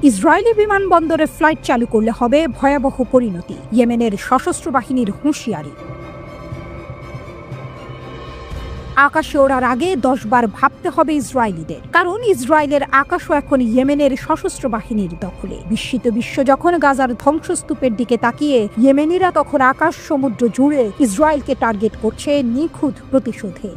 Israeli বিমানবন্দরে flight চালু করলে হবে ভয়াবহ পরিণতি, ইয়েমেনের সশস্ত্র বাহিনীর হুঁশিয়ারি। আকাশে ওড়ার আগে 10 বার ভাবতে হবে ইসরায়েলিদের, কারণ ইসরায়েলের আকাশও এখন ইয়েমেনের সশস্ত্র বাহিনীর দখলে। বিস্মিত বিশ্ব যখন গাজার ধ্বংসস্তূপের দিকে তাকিয়ে, ইয়েমেনিরা তখন আকাশ সমুদ্র জুড়ে ইসরায়েলকে টার্গেট করছে নিখুঁত প্রতিশোধে।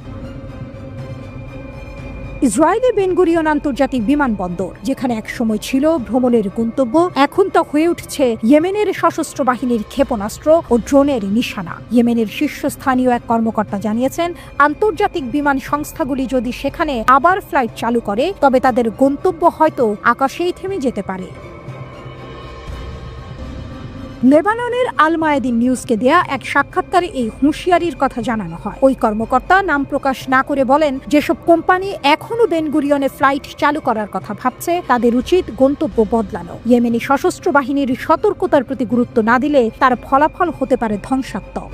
ইসরায়েলি বেন গুরিয়ন আন্তর্জাতিক বিমানবন্দর, যেখানে একসময় ছিল ভ্রমণের গন্তব্য, এখন তা হয়ে উঠছে ইয়েমেনের সশস্ত্র বাহিনীর ক্ষেপণাস্ত্র ও ড্রোনের নিশানা। ইয়েমেনের শীর্ষস্থানীয় এক কর্মকর্তা জানিয়েছেন, আন্তর্জাতিক বিমান সংস্থাগুলি যদি সেখানে আবার ফ্লাইট চালু করে, তবে তাদের গন্তব্য হয়তো আকাশেই থেমে যেতে পারে। লেবাননের আল মায়াদিন নিউজকে দেয়া এক সাক্ষাৎকারে এই হুঁশিয়ারির কথা জানানো হয়। ওই কর্মকর্তা নাম প্রকাশ না করে বলেন, যেসব কোম্পানি এখনো বেন গুরিয়নে ফ্লাইট চালু করার কথা ভাবছে, তাদের উচিত গন্তব্য বদলানো। ইয়েমেনি সশস্ত্র বাহিনীর সতর্কতার প্রতি গুরুত্ব না দিলে তার ফলাফল হতে পারে ধ্বংসাত্মক।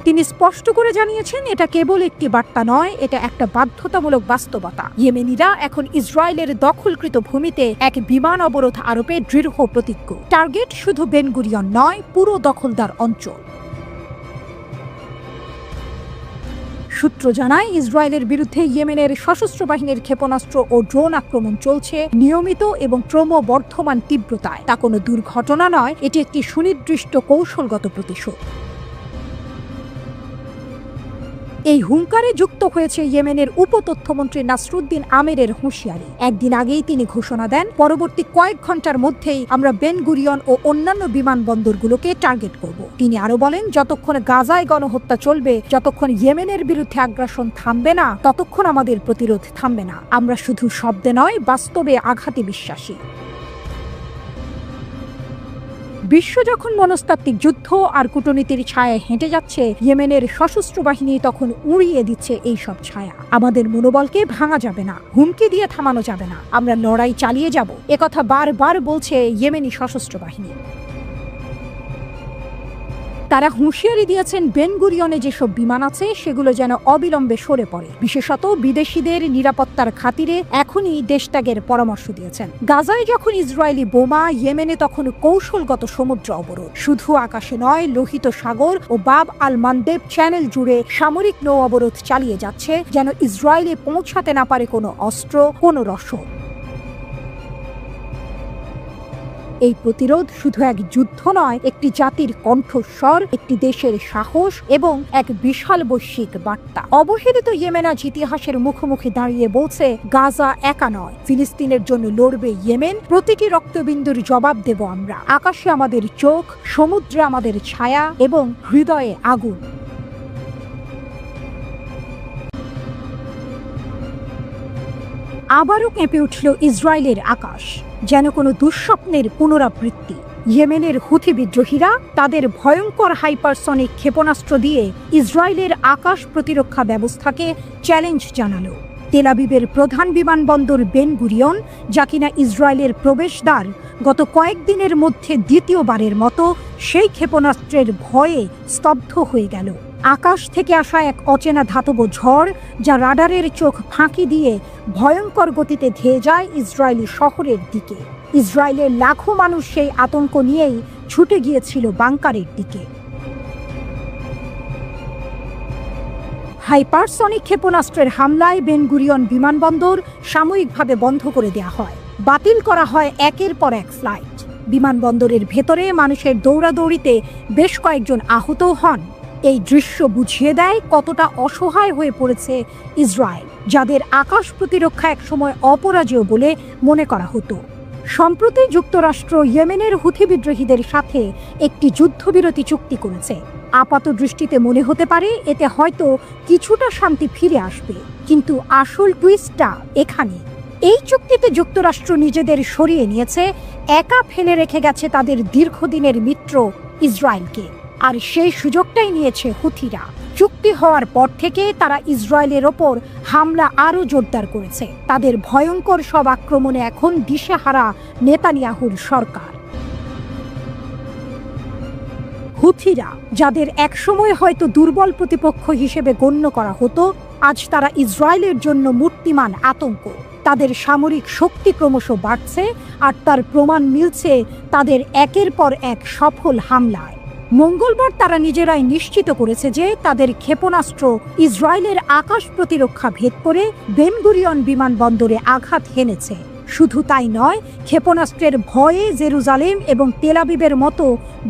তিনি স্পষ্ট করে জানিয়েছেন, এটা কেবল একটি বার্তা নয়, এটা একটা বাধ্যতামূলক বাস্তবতা। ইয়েমেনিরা এখন ইসরায়েলের দখলকৃত ভূমিতে এক বিমান অবরোধ আরোপে দৃঢ় প্রতিজ্ঞ। টার্গেট শুধু বেন গুরিয়ন নয়, পুরো দখলদার অঞ্চল। সূত্র জানায়, ইসরায়েলের বিরুদ্ধে ইয়েমেনের সশস্ত্র বাহিনীর ক্ষেপণাস্ত্র ও ড্রোন আক্রমণ চলছে নিয়মিত এবং ক্রমবর্ধমান তীব্রতায়। তা কোনো দুর্ঘটনা নয়, এটি একটি সুনির্দিষ্ট কৌশলগত প্রতিশোধ। এই হুঙ্কারে যুক্ত হয়েছে ইয়েমেনের উপতথ্যমন্ত্রী নাসরুদ্দিন আমিরের হুঁশিয়ারি। একদিন আগেই তিনি ঘোষণা দেন, পরবর্তী কয়েক ঘন্টার মধ্যেই আমরা বেন গুরিয়ন ও অন্যান্য বিমানবন্দরগুলোকে টার্গেট করব। তিনি আরো বলেন, যতক্ষণ গাজায় গণহত্যা চলবে, যতক্ষণ ইয়েমেনের বিরুদ্ধে আগ্রাসন থামবে না, ততক্ষণ আমাদের প্রতিরোধ থামবে না। আমরা শুধু শব্দে নয়, বাস্তবে আঘাতে বিশ্বাসী। বিশ্ব যখন মনস্তাত্ত্বিক যুদ্ধ আর কূটনীতির ছায়ায় হেঁটে যাচ্ছে, ইয়েমেনের সশস্ত্র বাহিনী তখন উড়িয়ে দিচ্ছে এই সব ছায়া। আমাদের মনোবলকে ভাঙা যাবে না, হুমকি দিয়ে থামানো যাবে না, আমরা লড়াই চালিয়ে যাব, একথা বারবার বলছে ইয়েমেনি সশস্ত্র বাহিনী। তারা হুঁশিয়ারি দিয়েছেন, বেন গুরিয়নে যেসব বিমান আছে সেগুলো যেন অবিলম্বে সরে পড়ে। বিশেষত বিদেশিদের নিরাপত্তার খাতিরে এখনই দেশত্যাগের পরামর্শ দিয়েছেন। গাজায় যখন ইসরায়েলি বোমা, ইয়েমেনে তখন কৌশলগত সমুদ্র অবরোধ। শুধু আকাশে নয়, লোহিত সাগর ও বাব আল মানদেব চ্যানেল জুড়ে সামরিক নৌ অবরোধ চালিয়ে যাচ্ছে, যেন ইসরায়েলে পৌঁছাতে না পারে কোনো অস্ত্র, কোনো রসদ। এই প্রতিরোধ শুধু এক যুদ্ধ নয়, একটি জাতির কণ্ঠস্বর, একটি দেশের সাহস এবং এক বিশাল বৈশ্বিক বার্তা। অবহেলিত ইয়েমেন আজ ইতিহাসের মুখোমুখি দাঁড়িয়ে বলছে, গাজা একা নয়, ফিলিস্তিনের জন্য লড়বে ইয়েমেন, প্রতিটি রক্তবিন্দুর জবাব দেব আমরা। আকাশে আমাদের চোখ, সমুদ্রে আমাদের ছায়া এবং হৃদয়ে আগুন। আবারও কেঁপে উঠল ইসরায়েলের আকাশ, যেন কোনো দুঃস্বপ্নের পুনরাবৃত্তি। ইয়েমেনের হুথি বিদ্রোহীরা তাদের ভয়ঙ্কর হাইপারসনিক ক্ষেপণাস্ত্র দিয়ে ইসরায়েলের আকাশ প্রতিরক্ষা ব্যবস্থাকে চ্যালেঞ্জ জানালো। তেল আবিবের প্রধান বিমানবন্দর বেন গুরিয়ন, যা কিনা ইসরায়েলের প্রবেশদ্বার, গত কয়েকদিনের মধ্যে দ্বিতীয়বারের মতো সেই ক্ষেপণাস্ত্রের ভয়ে স্তব্ধ হয়ে গেল। আকাশ থেকে আসা এক অচেনা ধাতব ঝড়, যা রাডারের চোখ ফাঁকি দিয়ে ভয়ঙ্কর গতিতে ধেয়ে যায় ইসরায়েলি শহরের দিকে। ইসরায়েলের লাখো মানুষ সেই আতঙ্ক নিয়েই ছুটে গিয়েছিল বাংকারের দিকে। হাইপারসনিক ক্ষেপণাস্ত্রের হামলায় বেন গুরিয়ন বিমানবন্দর সাময়িকভাবে বন্ধ করে দেওয়া হয়। বাতিল করা হয় একের পর এক ফ্লাইট। বিমানবন্দরের ভেতরে মানুষের দৌড়াদৌড়িতে বেশ কয়েকজন আহতও হন। এই দৃশ্য বুঝিয়ে দেয় কতটা অসহায় হয়ে পড়েছে ইসরায়েল, যাদের আকাশ প্রতিরক্ষা একসময় অপরাজেয় বলে মনে করা হতো। সম্প্রতি যুক্তরাষ্ট্র ইয়েমেনের হুথি বিদ্রোহীদের সাথে একটি যুদ্ধবিরতি চুক্তি করেছে। আপাত দৃষ্টিতে মনে হতে পারে এতে হয়তো কিছুটা শান্তি ফিরে আসবে, কিন্তু আসল টুইস্টটা এখানে। এই চুক্তিতে যুক্তরাষ্ট্র নিজেদের সরিয়ে নিয়েছে, একা ফেলে রেখে গেছে তাদের দীর্ঘদিনের মিত্র ইসরায়েলকে। আর সেই সুযোগটাই নিয়েছে হুথিরা। চুক্তি হওয়ার পর থেকে তারা ইসরায়েলের ওপর হামলা আরও জোরদার করেছে। তাদের ভয়ঙ্কর সব আক্রমণে এখন দিশেহারা নেতানিয়াহুর সরকার। হুথিরা, যাদের একসময় হয়তো দুর্বল প্রতিপক্ষ হিসেবে গণ্য করা হতো, আজ তারা ইসরায়েলের জন্য মূর্তিমান আতঙ্ক। তাদের সামরিক শক্তি ক্রমশ বাড়ছে আর তার প্রমাণ মিলছে তাদের একের পর এক সফল হামলায়। মঙ্গলবার তারা নিজেরাই নিশ্চিত করেছে যে তাদের ক্ষেপণাস্ত্র ইসরায়েলের আকাশ প্রতিরক্ষা ভেদ করে বেন গুরিয়ন বিমানবন্দরে আঘাত হেনেছে। শুধু তাই নয়, ক্ষেপণাস্ত্রের ভয়ে জেরুজালেম এবং তেল আবিবের মতো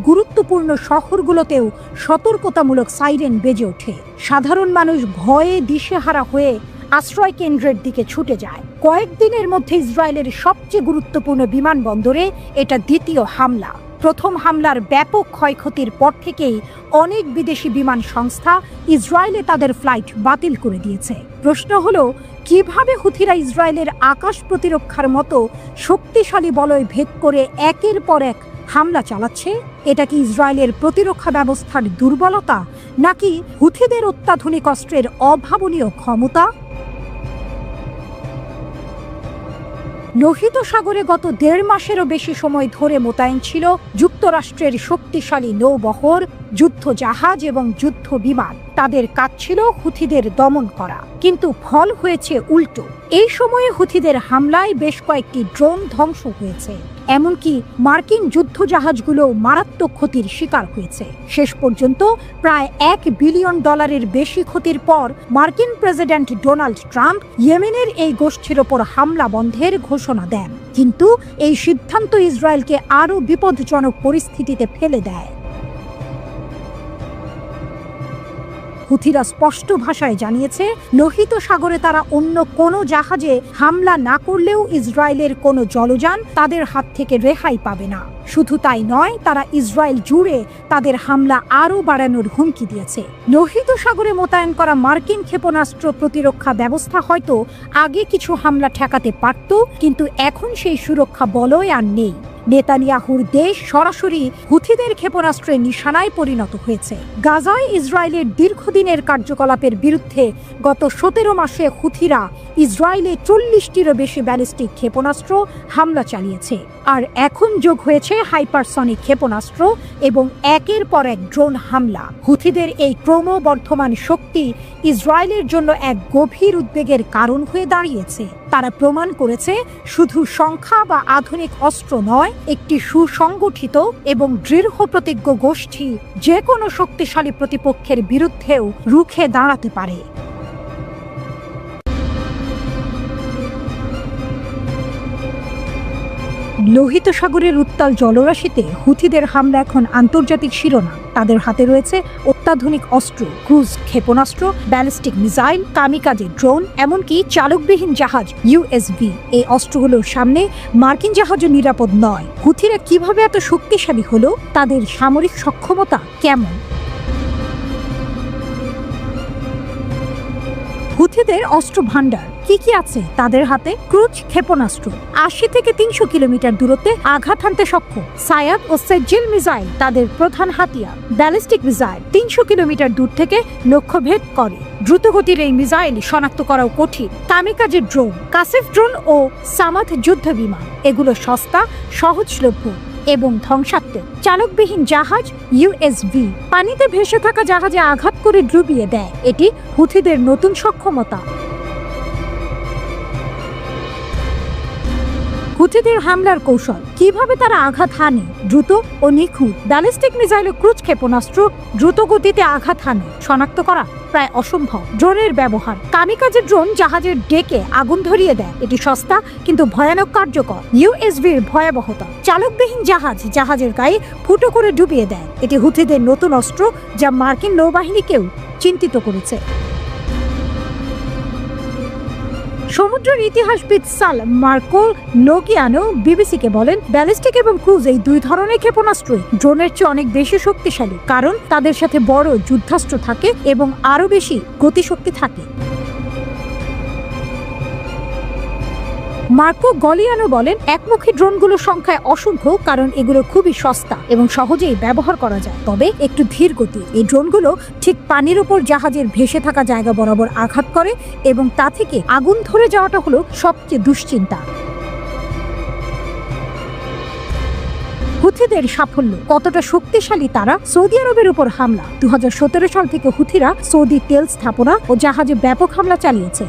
গুরুত্বপূর্ণ শহরগুলোতেও সতর্কতামূলক সাইরেন বেজে ওঠে। সাধারণ মানুষ ভয়ে দিশেহারা হয়ে আশ্রয় কেন্দ্রের দিকে ছুটে যায়। কয়েকদিনের মধ্যে ইসরায়েলের সবচেয়ে গুরুত্বপূর্ণ বিমানবন্দরে এটা দ্বিতীয় হামলা। প্রথম হামলার ব্যাপক ক্ষয়ক্ষতির পর থেকেই অনেক বিদেশি বিমান সংস্থা ইসরায়েলে তাদের ফ্লাইট বাতিল করে দিয়েছে। প্রশ্ন হলো, কিভাবে হুথিরা ইসরায়েলের আকাশ প্রতিরক্ষার মতো শক্তিশালী বলয় ভেদ করে একের পর এক হামলা চালাচ্ছে? এটা কি ইসরায়েলের প্রতিরক্ষা ব্যবস্থার দুর্বলতা, নাকি হুথিদের অত্যাধুনিক অস্ত্রের অভাবনীয় ক্ষমতা? লোহিত সাগরে গত 1.5 মাসেরও বেশি সময় ধরে মোতায়েন ছিল যুক্তরাষ্ট্রের শক্তিশালী নৌবহর, যুদ্ধ জাহাজ এবং যুদ্ধ বিমান। তাদের কাজ ছিল হুথিদের দমন করা, কিন্তু ফল হয়েছে উল্টো। এই সময়ে হুথিদের হামলায় বেশ কয়েকটি ড্রোন ধ্বংস হয়েছে, এমনকি মার্কিন যুদ্ধ জাহাজগুলো মারাত্মক ক্ষতির শিকার হয়েছে। শেষ পর্যন্ত প্রায় $1 বিলিয়ন বেশি ক্ষতির পর মার্কিন প্রেসিডেন্ট ডোনাল্ড ট্রাম্প ইয়েমেনের এই গোষ্ঠীর ওপর হামলা বন্ধের ঘোষণা দেন, কিন্তু এই সিদ্ধান্ত ইসরায়েলকে আরও বিপজ্জনক পরিস্থিতিতে ফেলে দেয়। হুথিরা স্পষ্ট ভাষায় জানিয়েছে, লোহিত সাগরে তারা অন্য কোনো জাহাজে হামলা না করলেও ইসরায়েলের কোনো জলযান তাদের হাত থেকে রেহাই পাবে না। শুধু তাই নয়, তারা ইসরায়েল জুড়ে তাদের হামলা আরও বাড়ানোর হুমকি দিয়েছে। লোহিত সাগরে মোতায়েন করা মার্কিন ক্ষেপণাস্ত্র প্রতিরক্ষা ব্যবস্থা হয়তো আগে কিছু হামলা ঠেকাতে পারত, কিন্তু এখন সেই সুরক্ষা বলয় আর নেই। নেতানিয়াহুর দেশ সরাসরি হুথিদের ক্ষেপণাস্ত্রের নিশানায় পরিণত হয়েছে। গাজায় ইসরায়েলের দীর্ঘদিনের কার্যকলাপের বিরুদ্ধে গত 17 মাসে হুথিরা ইসরায়েলে 40টিরও বেশি ব্যালিস্টিক ক্ষেপণাস্ত্র হামলা চালিয়েছে, আর এখন যোগ হয়েছে হাইপারসনিক ক্ষেপণাস্ত্র এবং একের পর এক ড্রোন হামলা। হুথিদের এই ক্রমবর্ধমান শক্তি ইসরায়েলের জন্য এক গভীর উদ্বেগের কারণ হয়ে দাঁড়িয়েছে। তারা প্রমাণ করেছে, শুধু সংখ্যা বা আধুনিক অস্ত্র নয়, একটি সুসংগঠিত এবং দৃঢ়প্রতিজ্ঞ গোষ্ঠী যে কোনো শক্তিশালী প্রতিপক্ষের বিরুদ্ধেও রুখে দাঁড়াতে পারে। লোহিত সাগরের উত্তাল জলরাশিতে হুথিদের হামলা এখন আন্তর্জাতিক শিরোনাম। তাদের হাতে রয়েছে অত্যাধুনিক অস্ত্র, ক্রুজ ক্ষেপণাস্ত্র, ব্যালিস্টিক মিসাইল, কামিকাজে ড্রোন, এমনকি চালকবিহীন জাহাজ USV। এই অস্ত্রগুলোর সামনে মার্কিন জাহাজও নিরাপদ নয়। হুথিরা কিভাবে এত শক্তিশালী হলো? তাদের সামরিক সক্ষমতা কেমন? হুথিদের অস্ত্র ভান্ডার কি কি আছে তাদের হাতে? ক্রুজ ক্ষেপণাস্ত্র 80 থেকে 300 কিলোমিটার দূরত্বে আঘাত হানতে সক্ষম। সায়াদ ও সেজিল মিসাইল তাদের প্রধান হাতিয়ার। ব্যালিস্টিক মিসাইল 300 কিলোমিটার দূর থেকে লক্ষ্যভেদ করে। দ্রুতগতির এই মিসাইল শনাক্ত করাও কঠিন। কামিকাজে ড্রোন, কাসিফ ড্রোন ও সামাথ যুদ্ধ বিমান, এগুলো সস্তা, সহজলভ্য এবং ধ্বংসাত্মক। চালকবিহীন জাহাজ USV পানিতে ভেসে থাকা জাহাজে আঘাত করে ডুবিয়ে দেয়। এটি হুথিদের নতুন সক্ষমতা। হুথিদের হামলার কৌশল, কিভাবে তারা আঘাত হানে? দ্রুত ও নিখুঁত। ব্যালিস্টিক মিসাইল ও ক্রুজ ক্ষেপণাস্ত্র দ্রুত গতিতে আঘাত হানে, শনাক্ত করা প্রায় অসম্ভব। ড্রোনের ব্যবহার, কামিকাজে ড্রোন জাহাজের ডেকে আগুন ধরিয়ে দেয়। এটি সস্তা কিন্তু ভয়ানক কার্যকর। USVর ভয়াবহতা, চালকবিহীন জাহাজ জাহাজের গায়ে ফুটো করে ডুবিয়ে দেয়। এটি হুথিদের নতুন অস্ত্র, যা মার্কিন নৌবাহিনীকেও চিন্তিত করেছে। সমুদ্রের ইতিহাসবিদ সাল মার্কো নোগিয়ানো বিবিসিকে বলেন, ব্যালিস্টিক এবং ক্রুজ এই দুই ধরনের ক্ষেপণাস্ত্রই ড্রোনের চেয়ে অনেক বেশি শক্তিশালী, কারণ তাদের সাথে বড় যুদ্ধাস্ত্র থাকে এবং আরো বেশি গতিশক্তি থাকে। মার্কো গলিয়ানো বলেন, একমুখী ড্রোনগুলোর সংখ্যায় অসংখ্য, কারণ এগুলো খুবই সস্তা এবং সহজেই ব্যবহার করা যায়, তবে একটু ধীর গতি। এই ড্রোনগুলো ঠিক পানির উপর জাহাজের ভেসে থাকা জায়গা বরাবর আঘাত করে এবং তা থেকে আগুন ধরে যাওয়াটা হলো সবচেয়ে দুশ্চিন্তা। হুথিদের সাফল্য কতটা শক্তিশালী তারা? সৌদি আরবের উপর হামলা। 2017 সাল থেকে হুথিরা সৌদি তেল স্থাপনা ও জাহাজে ব্যাপক হামলা চালিয়েছে।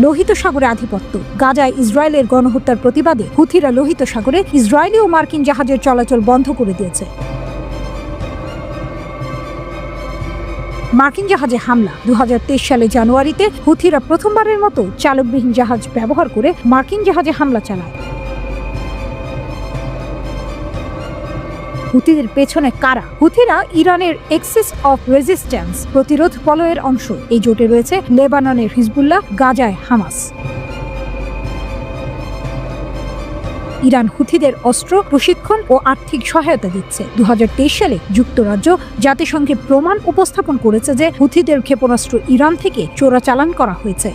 লোহিত সাগরে আধিপত্য। গাজায় ইসরায়েলের গণহত্যার প্রতিবাদে হুথিরা লোহিত সাগরে ইসরায়েলি ও মার্কিন জাহাজের চলাচল বন্ধ করে দিয়েছে। মার্কিন জাহাজে হামলা। 2023 সালে জানুয়ারিতে হুথিরা প্রথমবারের মতো চালকবিহীন জাহাজ ব্যবহার করে মার্কিন জাহাজে হামলা চালায়। হুথিদের পেছনে কারা? হুথিরা ইরানের এক্সিস অফ রেজিস্ট্যান্স প্রতিরোধ বলয়ের অংশ। এই জোটে রয়েছে লেবাননের হিজবুল্লাহ, গাজায় হামাস। ইরান হুথিদের অস্ত্র, প্রশিক্ষণ ও আর্থিক সহায়তা দিচ্ছে। 2023 সালে যুক্তরাজ্য জাতিসংঘে প্রমাণ উপস্থাপন করেছে যে হুথিদের ক্ষেপণাস্ত্র ইরান থেকে চোরাচালান করা হয়েছে।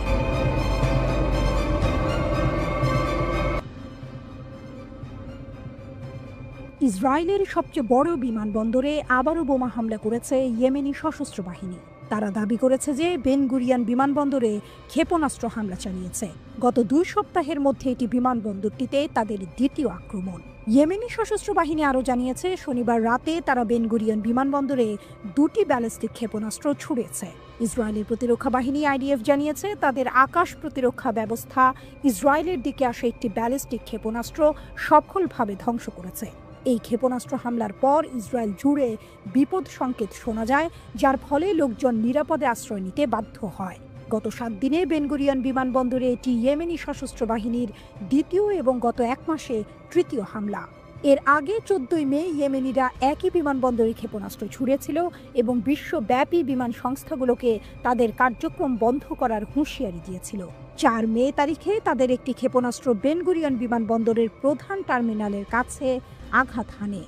ইসরায়েলের সবচেয়ে বড় বিমানবন্দরে আবারও বোমা হামলা করেছে ইয়েমেনি সশস্ত্র বাহিনী। তারা দাবি করেছে যে বেন গুরিয়ন বিমানবন্দরে ক্ষেপণাস্ত্র হামলা চালিয়েছে। গত 2 সপ্তাহের মধ্যে এটি বিমানবন্দরটিতে তাদের দ্বিতীয় আক্রমণ। ইয়েমেনি সশস্ত্র বাহিনী আরও জানিয়েছে শনিবার রাতে তারা বেন গুরিয়ন বিমানবন্দরে 2টি ব্যালিস্টিক ক্ষেপণাস্ত্র ছুড়েছে। ইসরায়েলের প্রতিরক্ষা বাহিনী আইডিএফ জানিয়েছে তাদের আকাশ প্রতিরক্ষা ব্যবস্থা ইসরায়েলের দিকে আসা একটি ব্যালিস্টিক ক্ষেপণাস্ত্র সফলভাবে ধ্বংস করেছে। এই ক্ষেপণাস্ত্র হামলার পর ইসরায়েল জুড়ে বিপদ সংকেত শোনা যায়, যার ফলে লোকজন নিরাপদে আশ্রয় নিতে বাধ্য হয়। গত 7 দিনে বেন গুরিয়ন বিমানবন্দরে এটি ইয়েমেনি সশস্ত্র বাহিনীর দ্বিতীয় এবং গত 1 মাসে তৃতীয় হামলা। এর আগে 14 মে ইয়েমেনিরা একই বিমানবন্দরে ক্ষেপণাস্ত্র ছুড়েছিল এবং বিশ্বব্যাপী বিমান সংস্থাগুলোকে তাদের কার্যক্রম বন্ধ করার হুঁশিয়ারি দিয়েছিল। 4 মে তারিখে তাদের একটি ক্ষেপণাস্ত্র বেন গুরিয়ন বিমানবন্দরের প্রধান টার্মিনালের কাছে আঘাত হানে।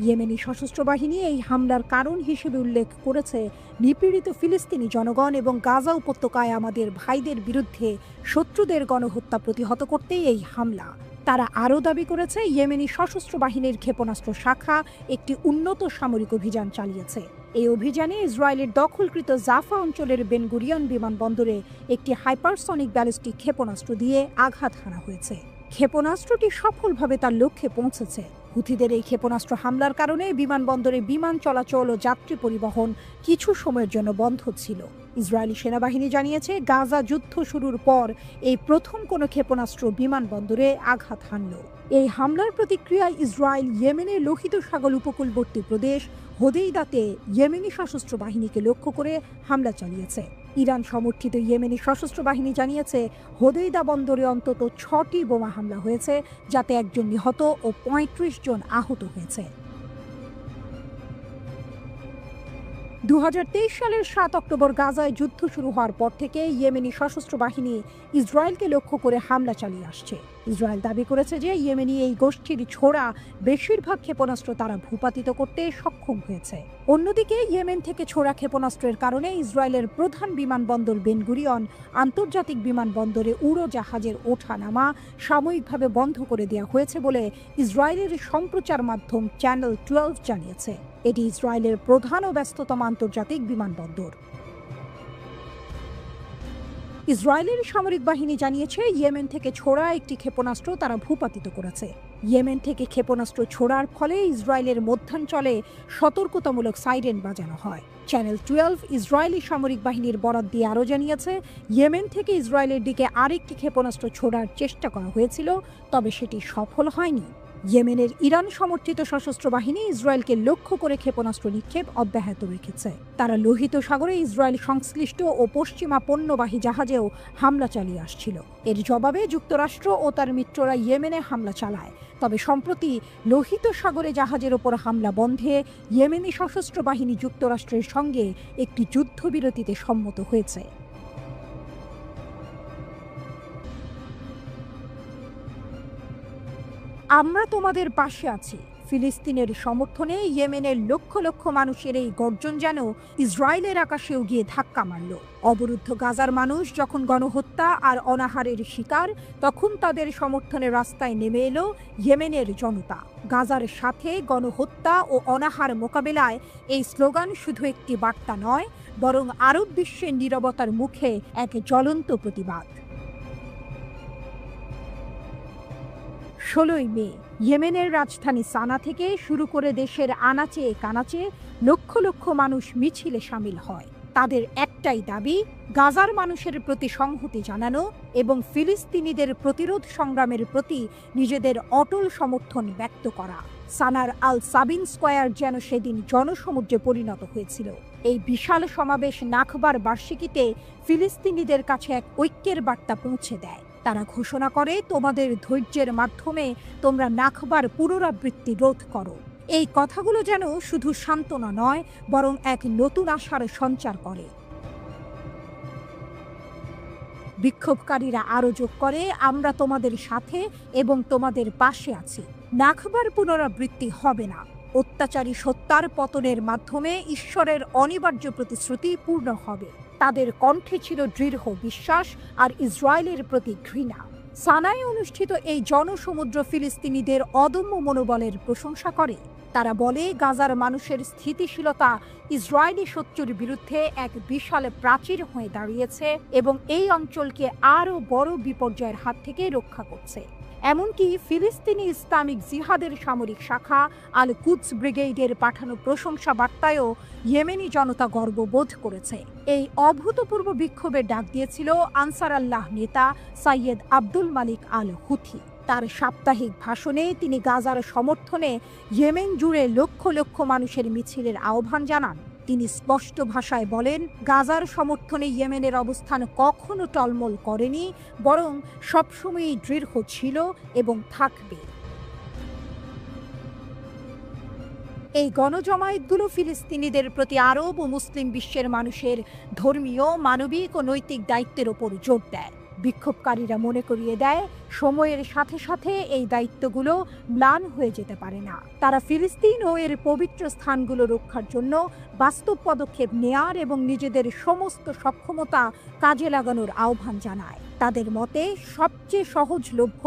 ইয়েমেনি সশস্ত্র বাহিনী এই হামলার কারণ হিসেবে উল্লেখ করেছে নিপীড়িত ফিলিস্তিনি জনগণ এবং গাজা উপত্যকায় আমাদের ভাইদের বিরুদ্ধে শত্রুদের গণহত্যা প্রতিহত করতেই এই হামলা। তারা আরও দাবি করেছে ইয়েমেনি সশস্ত্র বাহিনীর ক্ষেপণাস্ত্র শাখা একটি উন্নত সামরিক অভিযান চালিয়েছে। এই অভিযানে ইসরায়েলের দখলকৃত জাফা অঞ্চলের বেন গুরিয়ন বিমানবন্দরে একটি হাইপারসনিক ব্যালিস্টিক ক্ষেপণাস্ত্র দিয়ে আঘাত হানা হয়েছে। ক্ষেপণাস্ত্রটি সফলভাবে তার লক্ষ্যে পৌঁছেছে। হুথিদের এই ক্ষেপণাস্ত্র হামলার কারণে বিমানবন্দরে বিমান চলাচল ও যাত্রী পরিবহন কিছু সময়ের জন্য বন্ধ ছিল। ইসরায়েলি সেনাবাহিনী জানিয়েছে গাজা যুদ্ধ শুরুর পর এই প্রথম কোনো ক্ষেপণাস্ত্র বিমানবন্দরে আঘাত হানল। এই হামলার প্রতিক্রিয়ায় ইসরায়েল ইয়েমেনের লোহিত সাগর উপকূলবর্তী প্রদেশ হোদেইদাতে ইয়েমেনি সশস্ত্র বাহিনীকে লক্ষ্য করে হামলা চালিয়েছে। ইরান সমর্থিত ইয়েমেনি সশস্ত্র বাহিনী জানিয়েছে হোদেইদা বন্দরে অন্তত 6টি বোমা হামলা হয়েছে, যাতে 1 জন নিহত ও 35 জন আহত হয়েছে। 2023 সালের 7 অক্টোবর গাজায় যুদ্ধ শুরু হওয়ার পর থেকে ইয়েমেনি সশস্ত্র বাহিনী ইসরায়েলকে লক্ষ্য করে হামলা চালিয়ে আসছে। ইসরায়েল দাবি করেছে যে ইয়েমেনি এই গোষ্ঠীর ছোড়া বেশিরভাগ ক্ষেপণাস্ত্র তারা ভূপাতিত করতে সক্ষম হয়েছে। অন্যদিকে ইয়েমেন থেকে ছোড়া ক্ষেপণাস্ত্রের কারণে ইসরায়েলের প্রধান বিমানবন্দর বেন গুরিয়ন আন্তর্জাতিক বিমানবন্দরে উড়োজাহাজের ওঠানামা সাময়িকভাবে বন্ধ করে দেওয়া হয়েছে বলে ইসরায়েলের সম্প্রচার মাধ্যম চ্যানেল 12 জানিয়েছে। এটি ইসরায়েলের প্রধান ও ব্যস্ততম আন্তর্জাতিক বিমানবন্দর। ইসরায়েলের সামরিক বাহিনী জানিয়েছে ইয়েমেন থেকে ছোড়া একটি ক্ষেপণাস্ত্র তারা ভূপাতিত করেছে। ইয়েমেন থেকে ক্ষেপণাস্ত্র ছোড়ার ফলে ইসরায়েলের মধ্যাঞ্চলে সতর্কতামূলক সাইরেন বাজানো হয়। চ্যানেল 12 ইসরায়েলি সামরিক বাহিনীর বরাত দিয়ে আরও জানিয়েছে ইয়েমেন থেকে ইসরায়েলের দিকে আরেকটি ক্ষেপণাস্ত্র ছোড়ার চেষ্টা করা হয়েছিল, তবে সেটি সফল হয়নি। ইয়েমেনের ইরান সমর্থিত সশস্ত্র বাহিনী ইসরায়েলকে লক্ষ্য করে ক্ষেপণাস্ত্র নিক্ষেপ অব্যাহত রেখেছে। তারা লোহিত সাগরে ইসরায়েল সংশ্লিষ্ট ও পশ্চিমা পণ্যবাহী জাহাজেও হামলা চালিয়ে আসছিল। এর জবাবে যুক্তরাষ্ট্র ও তার মিত্ররা ইয়েমেনে হামলা চালায়। তবে সম্প্রতি লোহিত সাগরে জাহাজের ওপর হামলা বন্ধে ইয়েমেনি সশস্ত্র বাহিনী যুক্তরাষ্ট্রের সঙ্গে একটি যুদ্ধবিরতিতে সম্মত হয়েছে। আমরা তোমাদের পাশে আছি। ফিলিস্তিনের সমর্থনে ইয়েমেনের লক্ষ লক্ষ মানুষের এই গর্জন যেন ইসরায়েলের আকাশেও গিয়ে ধাক্কা মারল। অবরুদ্ধ গাজার মানুষ যখন গণহত্যা আর অনাহারের শিকার, তখন তাদের সমর্থনে রাস্তায় নেমে এলো ইয়েমেনের জনতা। গাজার সাথে গণহত্যা ও অনাহার মোকাবেলায় এই স্লোগান শুধু একটি বার্তা নয়, বরং আরব বিশ্বের নীরবতার মুখে এক জ্বলন্ত প্রতিবাদ। 16 মে ইয়েমেনের রাজধানী সানা থেকে শুরু করে দেশের আনাচে কানাচে লক্ষ লক্ষ মানুষ মিছিলে সামিল হয়। তাদের একটাই দাবি, গাজার মানুষের প্রতি সংহতি জানানো এবং ফিলিস্তিনিদের প্রতিরোধ সংগ্রামের প্রতি নিজেদের অটল সমর্থন ব্যক্ত করা। সানার আল সাবিন স্কয়ার যেন সেদিন জনসমুদ্রে পরিণত হয়েছিল। এই বিশাল সমাবেশ নাখবার বার্ষিকীতে ফিলিস্তিনিদের কাছে এক ঐক্যের বার্তা পৌঁছে দেয়। তারা ঘোষণা করে, তোমাদের ধৈর্যের মাধ্যমে তোমরা নাখবার পুনরাবৃত্তি রোধ করো। এই কথাগুলো যেন শুধু সান্ত্বনা নয়, বরং এক নতুন আশার সঞ্চার করে। বিক্ষোভকারীরা আরও যোগ করে, আমরা তোমাদের সাথে এবং তোমাদের পাশে আছি। নাখবার পুনরাবৃত্তি হবে না। অত্যাচারী সত্তার পতনের মাধ্যমে ঈশ্বরের অনিবার্য প্রতিশ্রুতি পূর্ণ হবে। তাদের কণ্ঠে ছিল দৃঢ় বিশ্বাস আর ইসরায়েলের প্রতি ঘৃণা। সানায় অনুষ্ঠিত এই জনসমুদ্র ফিলিস্তিনিদের অদম্য মনোবলের প্রশংসা করে। তারা বলে, গাজার মানুষের স্থিতিশীলতা ইসরায়েলি শত্রুর বিরুদ্ধে এক বিশাল প্রাচীর হয়ে দাঁড়িয়েছে এবং এই অঞ্চলকে আরও বড় বিপর্যয়ের হাত থেকে রক্ষা করছে। এমনকি ফিলিস্তিনি ইসলামিক জিহাদের সামরিক শাখা আল কুদস ব্রিগেডের পাঠানো প্রশংসা বার্তায়ও ইয়েমেনি জনতা গর্ববোধ করেছে। এই অভূতপূর্ব বিক্ষোভের ডাক দিয়েছিল আনসার আল্লাহ নেতা সৈয়দ আব্দুল মালিক আল হুথি। তার সাপ্তাহিক ভাষণে তিনি গাজার সমর্থনে ইয়েমেন জুড়ে লক্ষ লক্ষ মানুষের মিছিলের আহ্বান জানান। তিনি স্পষ্ট ভাষায় বলেন, গাজার সমর্থনে ইয়েমেনের অবস্থান কখনো টলমল করেনি, বরং সবসময়ই দৃঢ় ছিল এবং থাকবে। এই গণজমায়েতগুলো ফিলিস্তিনিদের প্রতি আরব ও মুসলিম বিশ্বের মানুষের ধর্মীয়, মানবিক ও নৈতিক দায়িত্বের ওপর জোর দেয়। বিক্ষোভকারীরা মনে করিয়ে দেয়, সময়ের সাথে সাথে এই দায়িত্বগুলো ম্লান হয়ে যেতে পারে না। তারা ফিলিস্তিন ও এর পবিত্র স্থানগুলো রক্ষার জন্য বাস্তব পদক্ষেপ নেয়ার এবং নিজেদের সমস্ত সক্ষমতা কাজে লাগানোর আহ্বান জানায়। তাদের মতে সবচেয়ে সহজলভ্য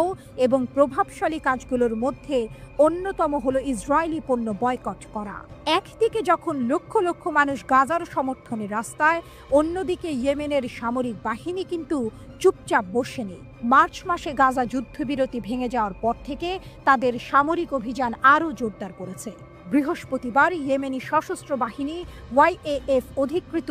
এবং প্রভাবশালী কাজগুলোর মধ্যে অন্যতম হলো ইসরায়েলি পণ্য বয়কট করা। একদিকে যখন লক্ষ লক্ষ মানুষ গাজার সমর্থনে রাস্তায়, অন্যদিকে ইয়েমেনের সামরিক বাহিনী কিন্তু চুপচাপ বসে নেই। মার্চ মাসে গাজা যুদ্ধবিরতি ভেঙে যাওয়ার পর থেকে তাদের সামরিক অভিযান আরও জোরদার করেছে। বৃহস্পতিবার ইয়েমেনি সশস্ত্র বাহিনী ওয়াইএএফ অধিকৃত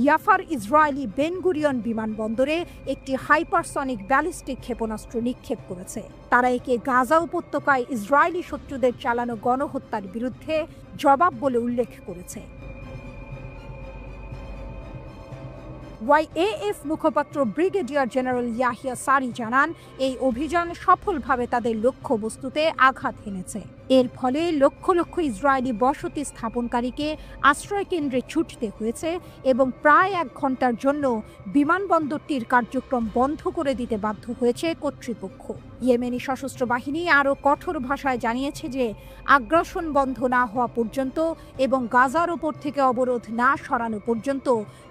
ইয়াফার ইসরায়েলি বেন গুরিয়ন বিমানবন্দরে একটি হাইপারসনিক ব্যালিস্টিক ক্ষেপণাস্ত্র নিক্ষেপ করেছে। তারা একে গাজা উপত্যকায় ইসরায়েলি শত্রুদের চালানো গণহত্যার বিরুদ্ধে জবাব বলে উল্লেখ করেছে। ওয়াইএএফ মুখপাত্র ব্রিগেডিয়ার জেনারেল ইয়াহিয়া সারি জানান, এই অভিযান সফলভাবে তাদের লক্ষ্যবস্তুতে আঘাত হেনেছে। এর ফলে লক্ষ লক্ষ ইসরায়েলি বসতি স্থাপনকারীকে আশ্রয় কেন্দ্রে ছুটতে হয়েছে এবং প্রায় 1 ঘন্টার জন্য বিমানবন্দরটির কার্যক্রম বন্ধ করে দিতে বাধ্য হয়েছে কর্তৃপক্ষ। ইয়েমেনি সশস্ত্র বাহিনী আরও কঠোর ভাষায় জানিয়েছে যে আগ্রাসন বন্ধ না হওয়া পর্যন্ত এবং গাজার ওপর থেকে অবরোধ না সরানো পর্যন্ত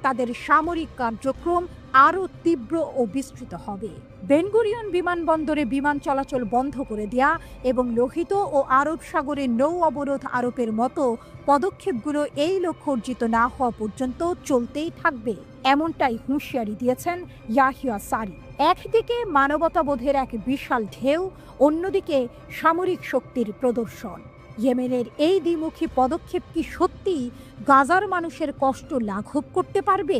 তাদের সামরিক কার্যক্রম আরও তীব্র ও বিস্তৃত হবে। বেন গুরিয়ন বিমানবন্দরে বিমান চলাচল বন্ধ করে দেয়া এবং লোহিত ও আরব সাগরে নৌ অবরোধ আরোপের মতো পদক্ষেপগুলো এই লক্ষ্য অর্জিত না হওয়া পর্যন্ত চলতেই থাকবে, এমনটাই হুঁশিয়ারি দিয়েছেন ইয়াহিয়া সারি। একদিকে মানবতাবোধের এক বিশাল ঢেউ, অন্যদিকে সামরিক শক্তির প্রদর্শন। ইয়েমেনের এই দ্বিমুখী পদক্ষেপ কি সত্যি গাজার মানুষের কষ্ট লাঘব করতে পারবে?